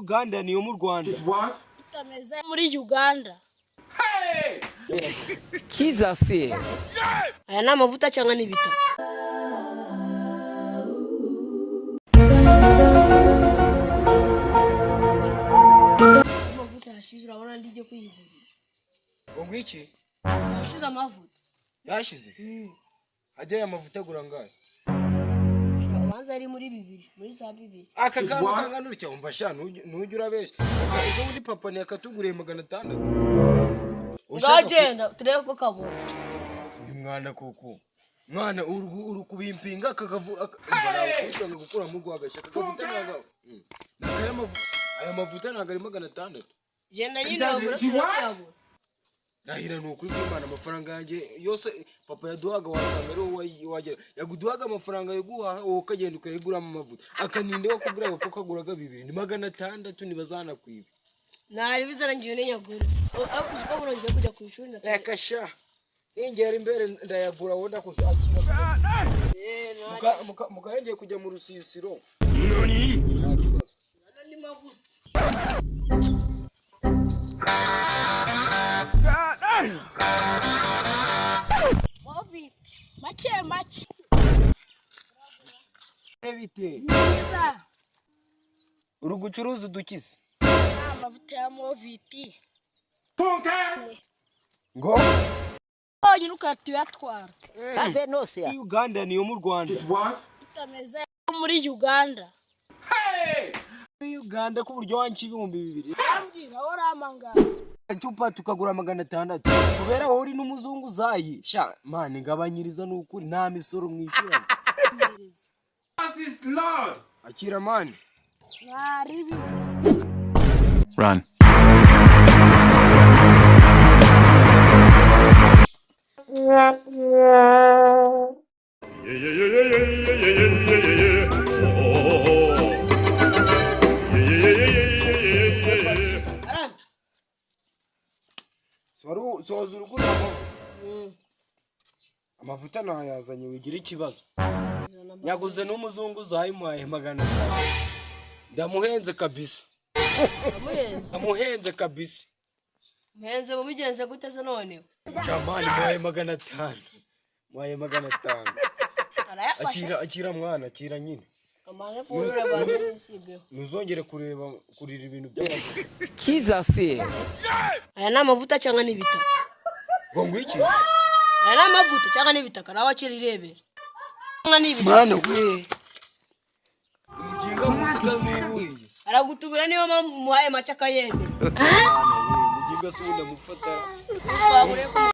Uganda niyo mu Rwanda. Utameze muri Uganda. Jesus. Aya ni amavuta cyangwa ni ibita? Amavuta yashize urabona ndije kwiyigurira. Ngo iki? Yashize amavuta. Yashize? Ajya amavuta agura ngahe? Abanza ari muri 2 muri za 2. Aka kantu kangana utya umva sha nujya urabeshya. Ejo muri papa ni akatuguriye 600. Ngagenda turebe ko kabona. Sibi mwana koko. Mwana uru kubimpinga kakavuga nawe gukura mu rwagasha kakavuta naga. Aya mavuta naga ari 600. Genda nyine wagura tuyabona. Rahira nuko kwimana amafaranga yanjye yose papa yaduhaga wasanga ari wagera yaguduhaga amafaranga yo guhaha wowe kagenda ukayigura mu mavuta akaninde wo kugura ko kaguraga 2 ni 600 nibazana kwiba nari bizana ngiye nyagura akuzi ko muronje kujya ku ishuri reka sha ingera imbere ndayagura wonda kuzakira mukayengeye kujya mu rusisiro nani ni mavuta Mache. Ebite. Uru gucuruza dukise. Amavuta ya Moviti. Ngo? Onye ukatuyatwara. Kaze nose ya. Uganda niyo mu Rwanda. Utameze muri Uganda. Muri Uganda ku buryo wanci 2,000. Yambwira oramanga. Chupa tukagura 600 kubera wowe uri n'umuzungu zayi sha mane ngabanyiriza n'ukuri nta misoro mwishura akira mane Run. Soza urugura amavuta nayazanye wigira ikibazo nyaguze n'umuzungu zayimuhaye 600 ndamuhenze kabisa kabisa muhenze mubigenze gute se none chamani muhaye 500 akira mwana akira nyine kamane kurura baze nisibeho nuzongere kurira ibintu by'amavuta Jesus. aya ni amavuta cyangwa ni ibita ngo iki aya ni amavuta cyangwa ni ibitaka nawe akiri irebera cyangwa ni ibita mwana we muginga musika n'uburiye aragutubira niyo mpamvu muhaye macaka yemera mwana we muginga sunda mufata twabure ko